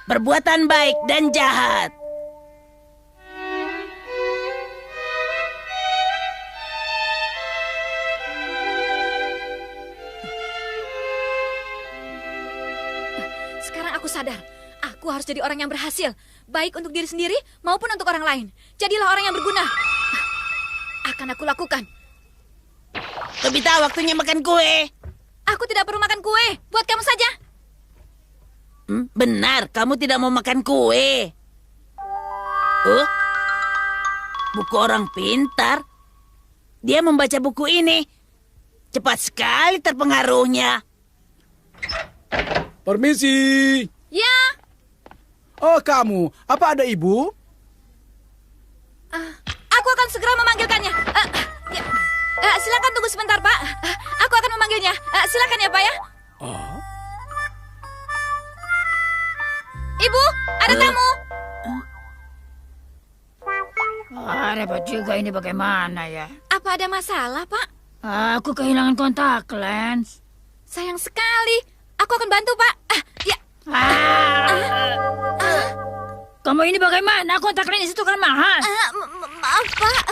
Perbuatan baik dan jahat. Sekarang aku sadar, aku harus jadi orang yang berhasil, baik untuk diri sendiri maupun untuk orang lain. Jadilah orang yang berguna. Akan aku lakukan. Nobita, waktunya makan kue. Aku tidak perlu makan kue, buat kamu saja. Benar, kamu tidak mau makan kue. Buku orang pintar. Dia membaca buku ini. Cepat sekali terpengaruhnya. Permisi. Ya. Oh, kamu. Apa ada ibu? Aku akan segera memanggilkannya. Silakan tunggu sebentar, Pak. Aku akan memanggilnya. Silakan ya, Pak ya. Ibu, ada tamu. Repot juga ini, bagaimana ya? Apa ada masalah, Pak? Aku kehilangan kontak lens. Sayang sekali. Aku akan bantu, Pak. Kamu ini bagaimana? Kontak lens itu kan mahal. Maaf, Pak.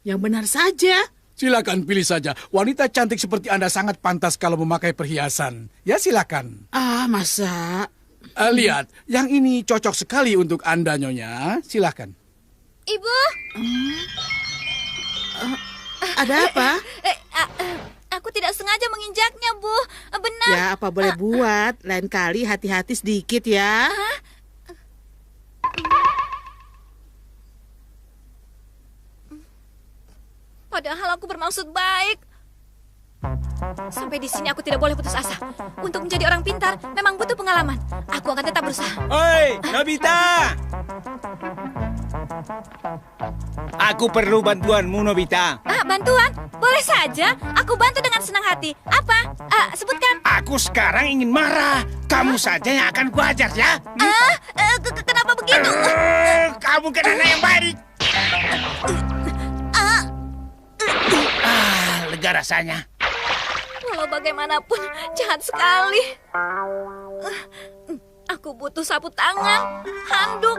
Yang benar saja. Silakan pilih saja. Wanita cantik seperti Anda sangat pantas kalau memakai perhiasan. Ya, silakan. Masa? Lihat, yang ini cocok sekali untuk Anda, Nyonya. Silakan. Ibu. Ada apa? Aku tidak sengaja menginjaknya, Bu. Benar. Ya, apa boleh buat. Lain kali hati-hati sedikit ya. Padahal aku bermaksud baik. Sampai di sini aku tidak boleh putus asa. Untuk menjadi orang pintar, memang butuh pengalaman. Aku akan tetap berusaha. Oi, Nobita! Aku perlu bantuanmu, Nobita. Bantuan? Boleh saja. Aku bantu dengan senang hati. Apa? Sebutkan. Aku sekarang ingin marah. Kamu saja yang akan kuajar, ya? Kenapa begitu? Kamu kan anak yang baik. Lega rasanya. Walau bagaimanapun, jahat sekali. Aku butuh sapu tangan, handuk.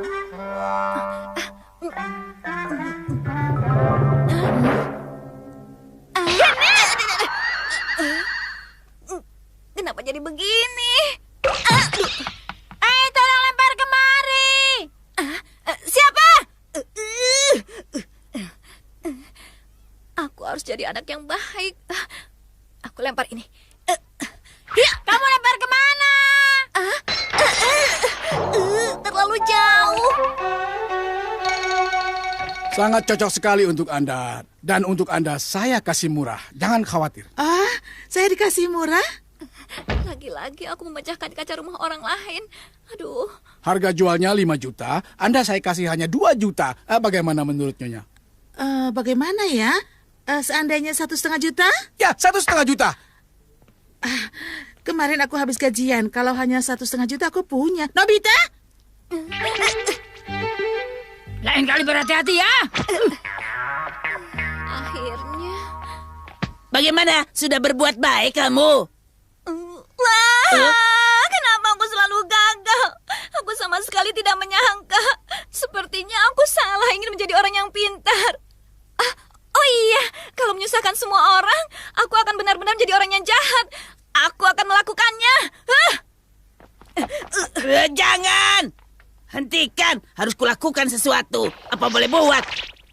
Kenapa jadi begini? Tolong lempar kemari. Siapa? Aku harus jadi anak yang baik. Aku lempar ini. Kamu lempar kemana? Terlalu jauh. Sangat cocok sekali untuk Anda. Dan untuk Anda, saya kasih murah. Jangan khawatir. Saya dikasih murah? Lagi-lagi aku memecahkan kaca rumah orang lain. Aduh. Harga jualnya 5 juta. Anda saya kasih hanya 2 juta. Bagaimana menurut Nyonya? Bagaimana ya? Seandainya 1,5 juta? Ya, 1,5 juta. Kemarin aku habis gajian. Kalau hanya 1,5 juta aku punya. Nobita? Lain kali berhati-hati ya. Akhirnya. Bagaimana? Sudah berbuat baik kamu? Kenapa aku selalu gagal? Aku sama sekali tidak menyangka. Sepertinya aku salah ingin Hentikan, harus kulakukan sesuatu. Apa boleh buat?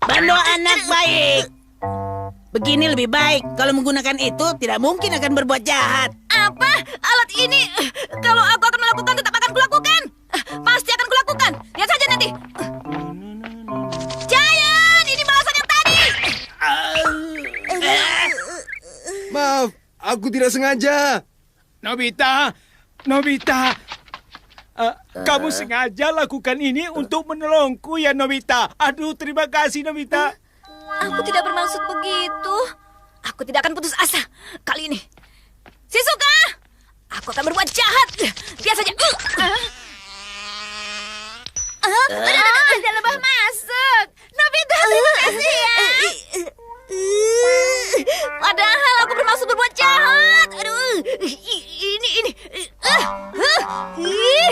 Bando anak baik. Begini lebih baik. Kalau menggunakan itu, tidak mungkin akan berbuat jahat. Apa? Alat ini, kalau aku akan melakukan, tetap akan kulakukan. Pasti akan kulakukan. Lihat saja nanti. Giant, ini balasan yang tadi. Maaf, aku tidak sengaja. Nobita, kamu sengaja lakukan ini untuk menolongku ya, Nobita. Aduh, terima kasih, Nobita. Aku tidak bermaksud begitu. Aku tidak akan putus asa kali ini. Shizuka, aku akan berbuat jahat. Lihat saja. Ada lebah masuk. Nobita, terima kasih ya. Padahal aku bermaksud berbuat jahat. Aduh, ini.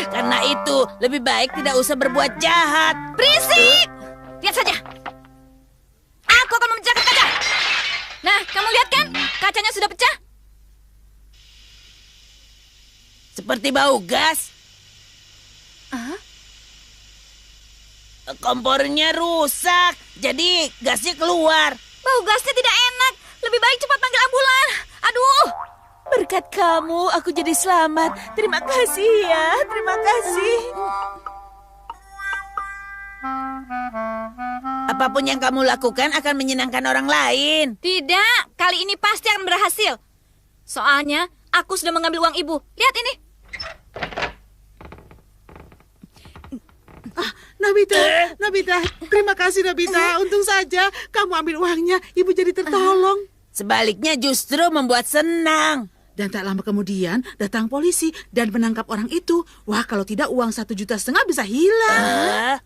Karena itu, lebih baik tidak usah berbuat jahat. Berisik. Lihat saja. Aku akan memecahkan kaca. Nah, kamu lihat kan? Kacanya sudah pecah. Seperti bau gas. Kompornya rusak, jadi gasnya keluar. Bau gasnya tidak enak. Lebih baik cepat panggil ambulan. Aduh. Berkat kamu, aku jadi selamat. Terima kasih ya, terima kasih. Apapun yang kamu lakukan akan menyenangkan orang lain. Tidak, kali ini pasti akan berhasil. Soalnya, aku sudah mengambil uang ibu. Lihat ini. Nobita, terima kasih Nobita. Untung saja kamu ambil uangnya, ibu jadi tertolong. Sebaliknya justru membuat senang. Dan tak lama kemudian datang polisi dan menangkap orang itu. Wah, kalau tidak uang 1,5 juta bisa hilang.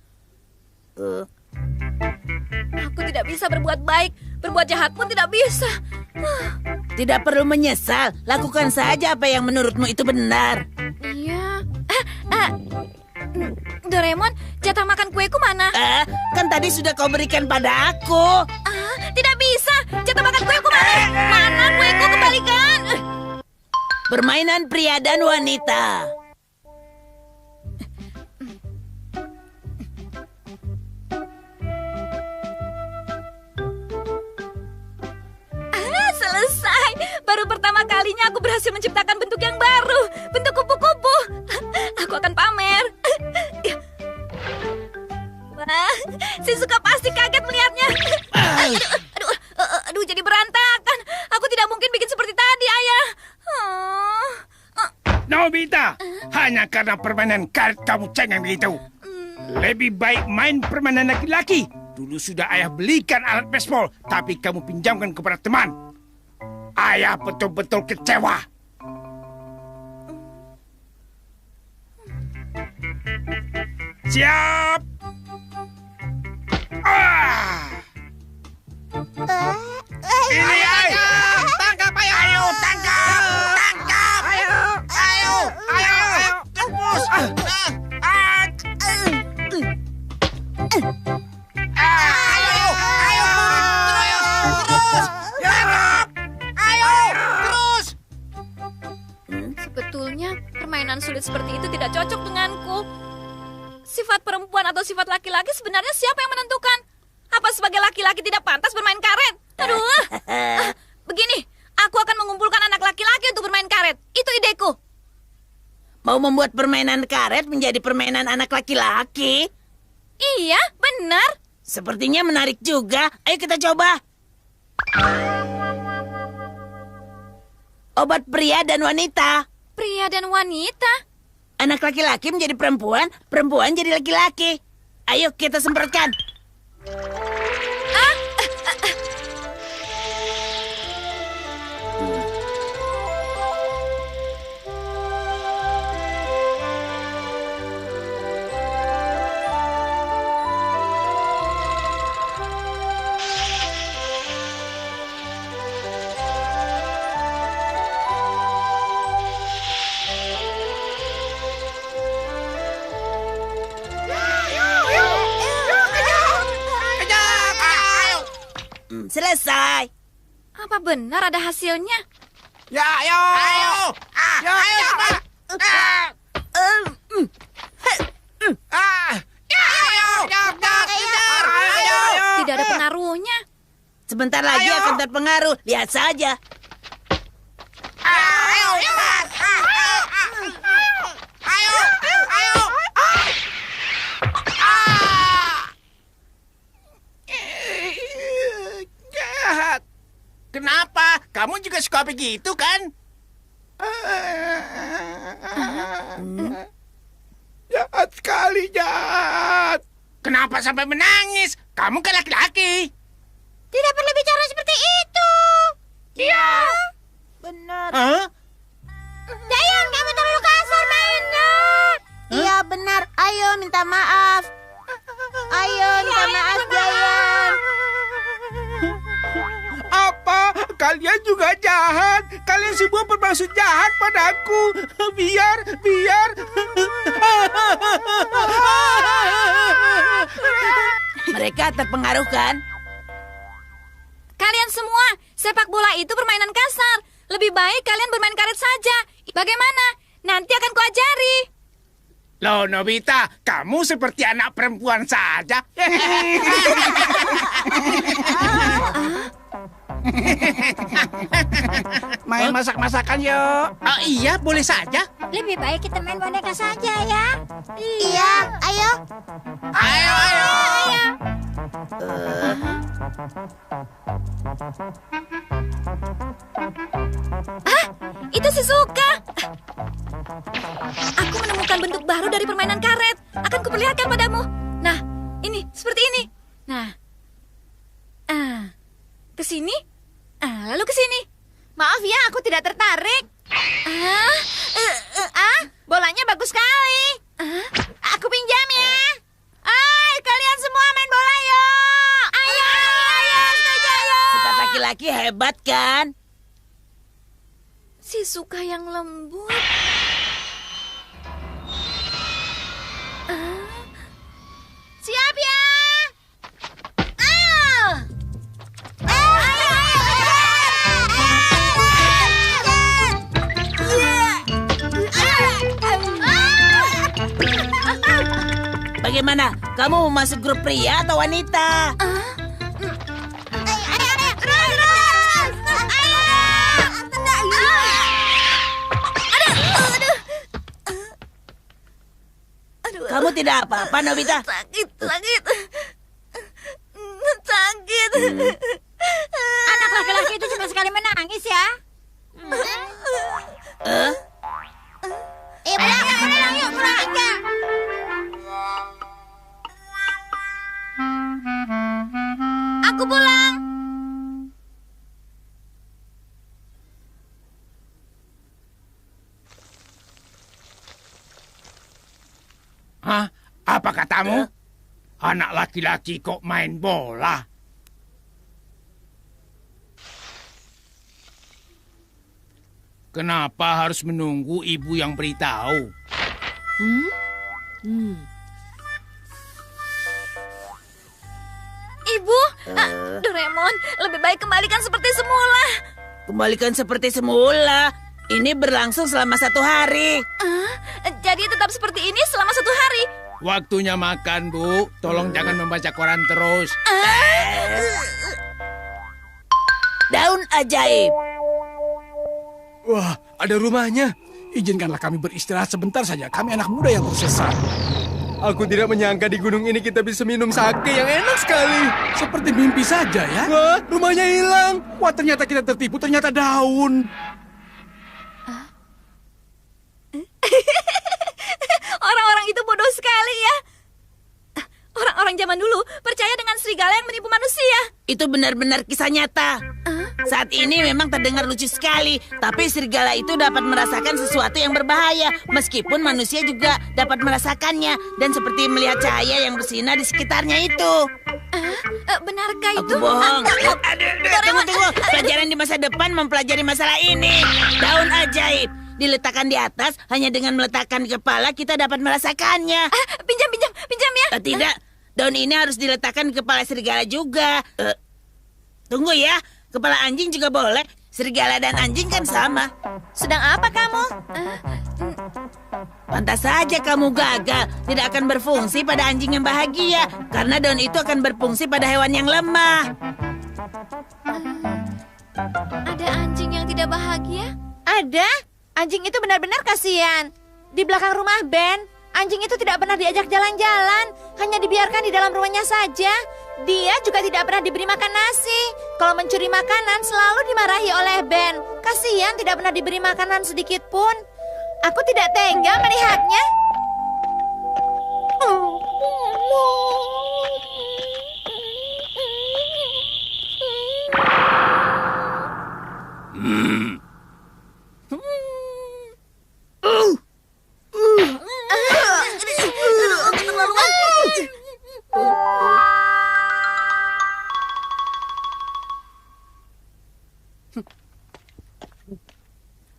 Aku tidak bisa berbuat baik. Berbuat jahat pun tidak bisa. Tidak perlu menyesal. Lakukan saja apa yang menurutmu itu benar. Iya. Doraemon, jatah makan kueku mana? Kan tadi sudah kau berikan pada aku. Tidak bisa. Jatah makan kueku mana? Mana kueku, kembalikan. Permainan pria dan wanita. Selesai. Baru pertama kalinya aku berhasil menciptakan bentuk yang baru. Bentuk kupu-kupu. Aku akan pamer. Wah, Shizuka pasti kaget melihatnya. Aduh, jadi berantakan. Aku tidak mungkin bikin seperti tadi, Ayah. Nobita, hanya karena permainan karet kamu cengeng begitu. Lebih baik main permainan laki-laki. Dulu sudah ayah belikan alat baseball, tapi kamu pinjamkan kepada teman. Ayah betul-betul kecewa. Siap. Ini ayah. Tangkap ayah. Ayo, tangkap. Ayo. Tembus. Sebetulnya permainan sulit seperti itu tidak cocok denganku. Sifat perempuan atau sifat laki-laki sebenarnya siapa yang menentukan? Apa sebagai laki-laki tidak pantas bermain karet? Aduh. Begini, aku akan mengumpulkan anak laki-laki untuk bermain karet. Itu ideku. Mau membuat permainan karet menjadi permainan anak laki-laki? Iya, benar. Sepertinya menarik juga. Ayo kita coba. Obat pria dan wanita. Pria dan wanita. Anak laki-laki menjadi perempuan, perempuan jadi laki-laki. Ayo kita semprotkan. Selesai. Apa benar ada hasilnya? Ya, ayo. Ayo cepat. Tidak ada pengaruhnya. Sebentar lagi akan terpengaruh. Lihat saja. Jahat. Kenapa? Kamu juga suka begitu kan? Jahat sekali, jahat. Kenapa sampai menangis? Kamu kan laki-laki. Tidak perlu bicara seperti itu. Iya. Benar. Hah? Dayan, kamu terlalu kasar mainnya. Iya benar. Ayo minta maaf. Ayo minta maaf, Dayan. Apa? Kalian juga jahat. Kalian semua bermaksud jahat padaku. Biar. Mereka terpengaruh kan? Kalian semua, sepak bola itu permainan kasar. Lebih baik kalian bermain karet saja. Bagaimana? Nanti akan kuajari. Loh, Nobita, kamu seperti anak perempuan saja. Main masak-masakan yuk. Oh iya, boleh saja. Lebih baik kita main boneka saja ya. Iya, ayo. Ayo. Itu Shizuka. Aku menemukan bentuk baru dari permainan karet. Akan kuperlihatkan padamu. Nah, ini, seperti ini. Nah, ke sini, lalu ke sini. Maaf ya, aku tidak tertarik. Bolanya bagus sekali. Aku pinjam ya. Kalian semua main bola yuk. Ayo, setuju ayo. Sifat laki-laki hebat kan? Shizuka yang lembut. Siap ya. Ayo. Bagaimana? Kamu mau masuk grup pria atau wanita? Kamu tidak apa-apa, Nobita? Sakit. Anak laki-laki itu cuma sekali menangis ya. Pulang yuk, pulang aja. Aku pulang. Hah? Apa katamu? Anak laki-laki kok main bola? Kenapa harus menunggu ibu yang beritahu? Ibu, Doraemon, lebih baik kembalikan seperti semula. Kembalikan seperti semula. Ini berlangsung selama 1 hari. Jadi tetap seperti ini selama 1 hari. Waktunya makan, Bu. Tolong jangan membaca koran terus. Daun ajaib. Wah, ada rumahnya. Izinkanlah kami beristirahat sebentar saja. Kami anak muda yang tersesat. Aku tidak menyangka di gunung ini kita bisa minum sake yang enak sekali. Seperti mimpi saja ya. Wah, rumahnya hilang. Wah, ternyata kita tertipu. Ternyata daun. Orang-orang itu bodoh sekali ya. Orang-orang zaman dulu percaya dengan serigala yang menipu manusia. Itu benar-benar kisah nyata. Saat ini memang terdengar lucu sekali, tapi serigala itu dapat merasakan sesuatu yang berbahaya, meskipun manusia juga dapat merasakannya, dan seperti melihat cahaya yang bersinar di sekitarnya itu. Benarkah Aku itu? bohong. Tunggu. Pelajaran di masa depan mempelajari masalah ini. Daun ajaib. Diletakkan di atas, hanya dengan meletakkan di kepala kita dapat merasakannya. Pinjam ya. Tidak, daun ini harus diletakkan di kepala serigala juga. Tunggu ya, kepala anjing juga boleh. Serigala dan anjing kan sama. Sedang apa kamu? Pantas saja kamu gagal. Tidak akan berfungsi pada anjing yang bahagia. Karena daun itu akan berfungsi pada hewan yang lemah. Ada anjing yang tidak bahagia? Ada. Anjing itu benar-benar kasihan. Di belakang rumah Ben, anjing itu tidak pernah diajak jalan-jalan. Hanya dibiarkan di dalam rumahnya saja. Dia juga tidak pernah diberi makan nasi. Kalau mencuri makanan selalu dimarahi oleh Ben. Kasihan tidak pernah diberi makanan sedikit pun. Aku tidak tega melihatnya.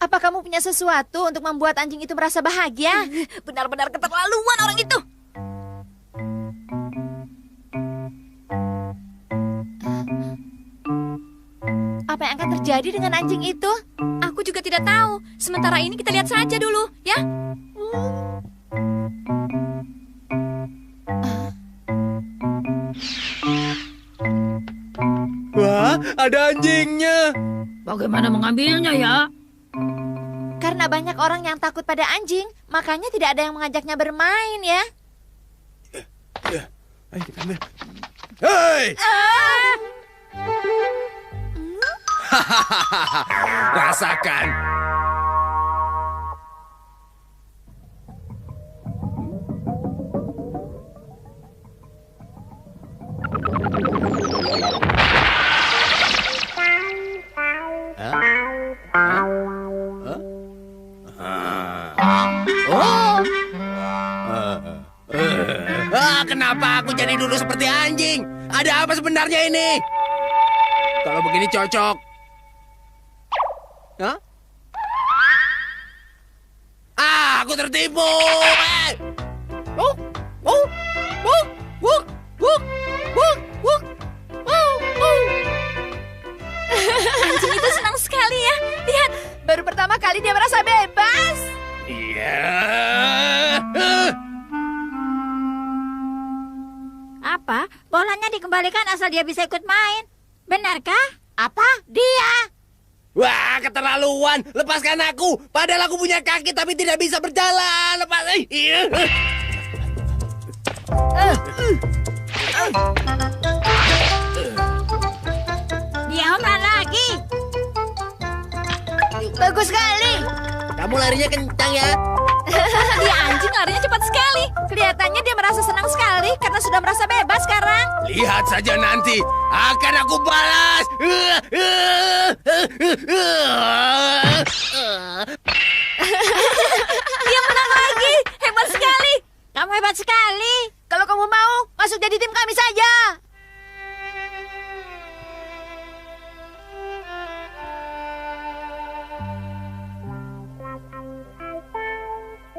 Apa kamu punya sesuatu untuk membuat anjing itu merasa bahagia? Benar-benar keterlaluan orang itu. Apa yang akan terjadi dengan anjing itu? Aku juga tidak tahu. Sementara ini kita lihat saja dulu, ya. Wah, ada anjingnya. Bagaimana mengambilnya ya? Karena banyak orang yang takut pada anjing, makanya tidak ada yang mengajaknya bermain ya. Ayo kita ambil. Hei! Rasakan. Kenapa aku jadi dulu seperti anjing? Ada apa sebenarnya ini? Kalau begini cocok. Hah? Aku tertipu. Anjing itu senang sekali ya. Lihat, Baru pertama kali dia merasa bebas. Iya. Apa? Bolanya dikembalikan asal dia bisa ikut main. Benarkah? Apa? Dia. Wah, keterlaluan. Lepaskan aku. Padahal aku punya kaki tapi tidak bisa berjalan. Lepas. Dia omlah lagi. Bagus sekali. Kamu larinya kencang ya. dia anjing larinya cepat sekali. Kelihatannya dia merasa senang sekali karena sudah merasa bebas sekarang. Lihat saja nanti. Akan aku balas. Dia menang lagi. Hebat sekali. Kamu hebat sekali. Kalau kamu mau, masuk jadi tim kami saja.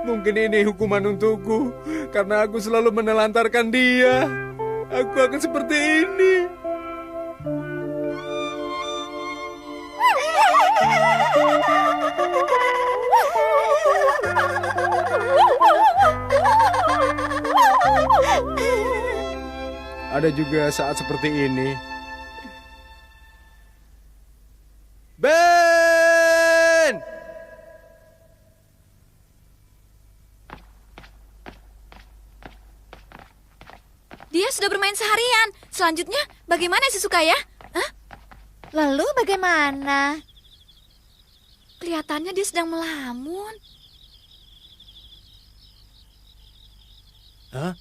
Mungkin ini hukuman untukku karena aku selalu menelantarkan dia. Aku akan seperti ini. Ada juga saat seperti ini. Ben! Dia sudah bermain seharian. Selanjutnya, bagaimana si Sukaya? Hah? Lalu bagaimana? Kelihatannya dia sedang melamun. Hah?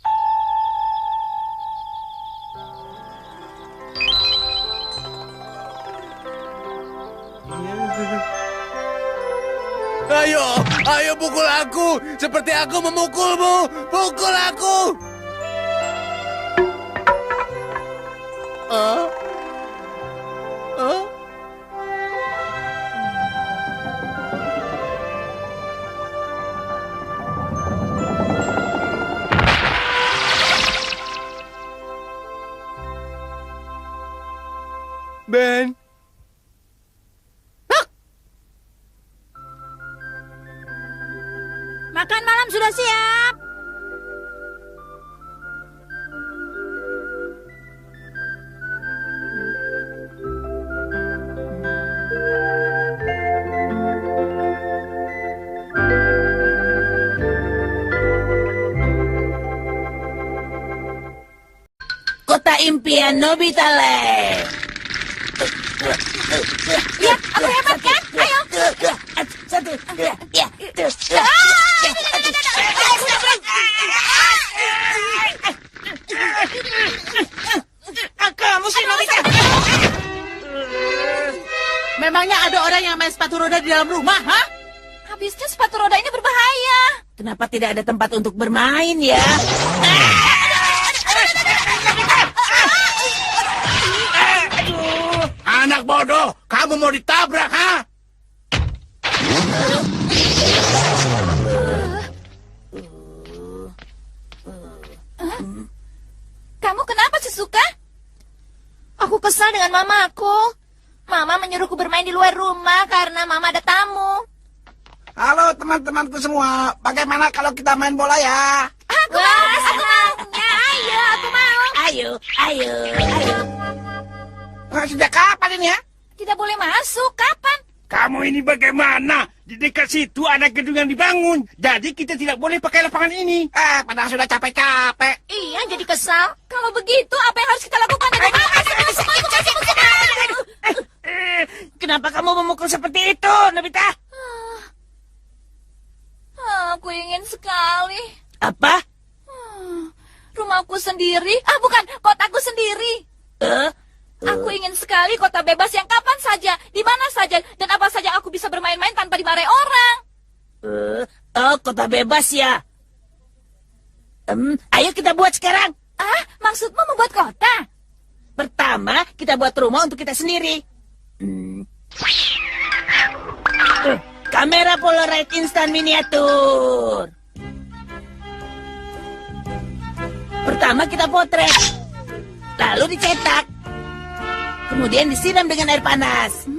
Ayo pukul aku. Seperti aku memukulmu. Pukul aku. Ben! Makan malam sudah kota impian Nobita Land. Lihat, aku hebat kan? Ayo. Satu. Ya. Kamu sih Nobita. Memangnya ada orang yang main sepatu roda di dalam rumah, ha? Habisnya sepatu roda ini berbahaya. Kenapa tidak ada tempat untuk bermain ya? Anak bodoh, kamu mau ditabrak, ha? Kamu kenapa, Shizuka? Aku kesal dengan mamaku. Mama menyuruhku bermain di luar rumah karena mama ada tamu. Halo teman-temanku semua, bagaimana kalau kita main bola ya? Aku mau. Ya, ayo, aku mau. Ayo. Sejak kapan ini ya? Tidak boleh masuk. Kapan? Kamu ini bagaimana? Di dekat situ ada gedung yang dibangun. Jadi kita tidak boleh pakai lapangan ini. Padahal sudah capek-capek. Iya, jadi kesal. Kalau begitu, apa yang harus kita lakukan? Kenapa kamu memukul seperti itu, Nobita? Aku ingin sekali. Apa? Rumahku sendiri. Bukan, kotaku sendiri. Aku ingin sekali kota bebas yang kapan saja, di mana saja, dan apa saja aku bisa bermain-main tanpa dimarahi orang. Kota bebas ya. Ayo kita buat sekarang. Maksudmu membuat kota? Pertama, kita buat rumah untuk kita sendiri. Kamera Polaroid instan miniatur. Pertama kita potret, lalu dicetak, kemudian disiram dengan air panas.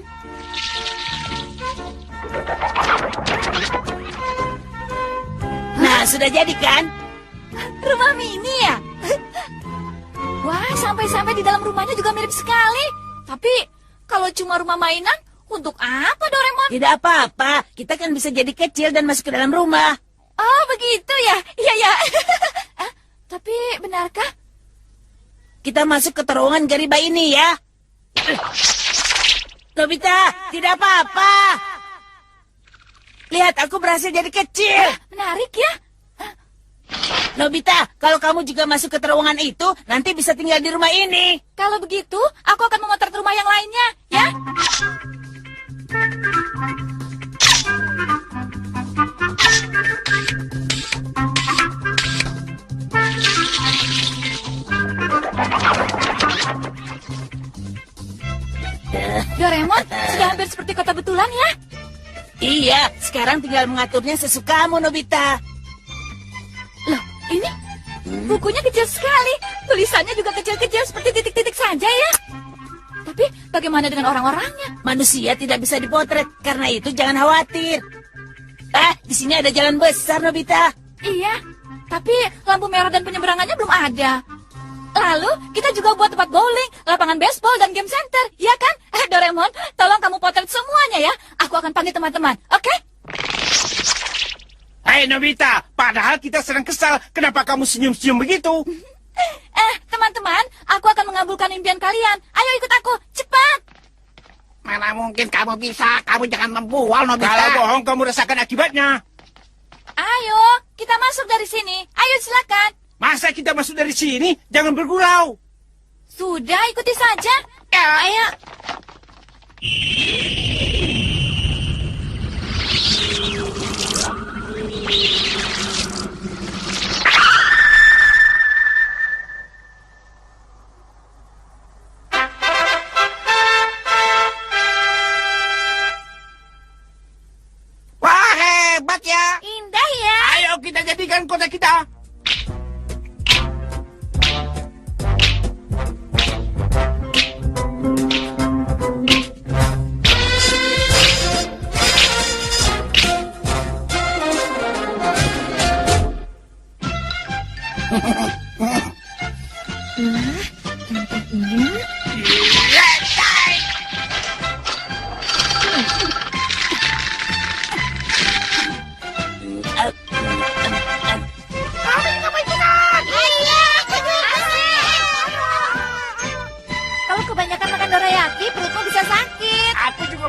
Nah, sudah jadi kan? Rumah mini ya? Wah, sampai-sampai di dalam rumahnya juga mirip sekali. Tapi, kalau cuma rumah mainan, untuk apa, Doraemon? Tidak apa-apa, kita kan bisa jadi kecil dan masuk ke dalam rumah. Oh, begitu ya? Iya. Tapi, benarkah? Kita masuk ke terowongan Gariba ini ya. Nobita, tidak apa-apa. Lihat, aku berhasil jadi kecil. Menarik ya? Nobita, kalau kamu juga masuk ke terowongan itu, nanti bisa tinggal di rumah ini. Kalau begitu, aku akan memotret rumah yang lainnya, ya? Doraemon, sudah hampir seperti kota betulan ya? Iya, sekarang tinggal mengaturnya sesukamu, Nobita. Loh, ini bukunya kecil sekali. Tulisannya juga kecil-kecil seperti titik-titik saja ya. Tapi bagaimana dengan orang-orangnya? Manusia tidak bisa dipotret, karena itu jangan khawatir. Di sini ada jalan besar, Nobita. Iya, tapi lampu merah dan penyeberangannya belum ada. Lalu kita juga buat tempat bowling, lapangan baseball, dan game center, ya kan? Doraemon, tolong kamu potret semuanya ya. Aku akan panggil teman-teman, oke? Hai Nobita, padahal kita sedang kesal. Kenapa kamu senyum-senyum begitu? Teman-teman, aku akan mengabulkan impian kalian. Ayo ikut aku, cepat. Mana mungkin kamu bisa? Kamu jangan membual, Nobita. Kalau bohong, kamu rasakan akibatnya. Ayo, kita masuk dari sini. Ayo silakan. Masa kita masuk dari sini? Jangan bergurau. Sudah, ikuti saja. Ayo. Wah, hebat ya. Indah ya. Ayo kita jadikan kota kita.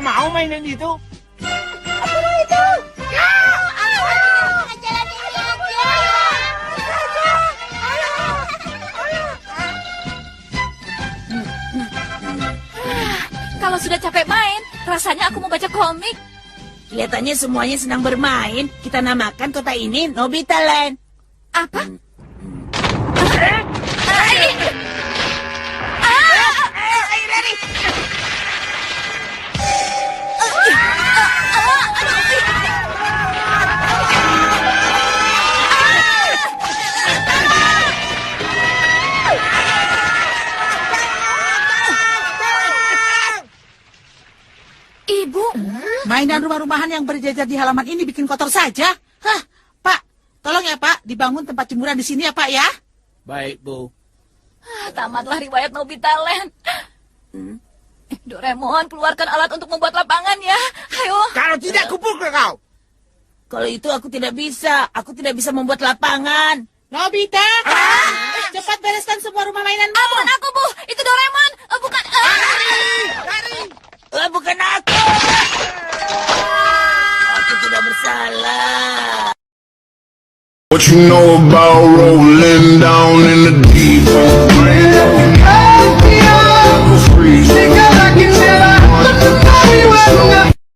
mau mainan itu. Kalau sudah capek main, rasanya aku mau baca komik. Kelihatannya semuanya senang bermain. Kita namakan kota ini Nobita Land. Apa? Ibu, mainan rumah-rumahan yang berjajar di halaman ini bikin kotor saja. Hah, Pak, tolong ya Pak, dibangun tempat jemuran di sini ya Pak ya. Baik, Bu. Tamatlah riwayat Nobita Land. Doraemon, keluarkan alat untuk membuat lapangan ya. Ayo. Kalau tidak, kupukul kau. Kalau itu aku tidak bisa. Aku tidak bisa membuat lapangan. Nobita, cepat bereskan semua rumah mainanmu. Bukan aku, Bu. Itu Doraemon. Bukan. Bukan aku. Aku tidak bersalah. What you know about rolling down in the deep?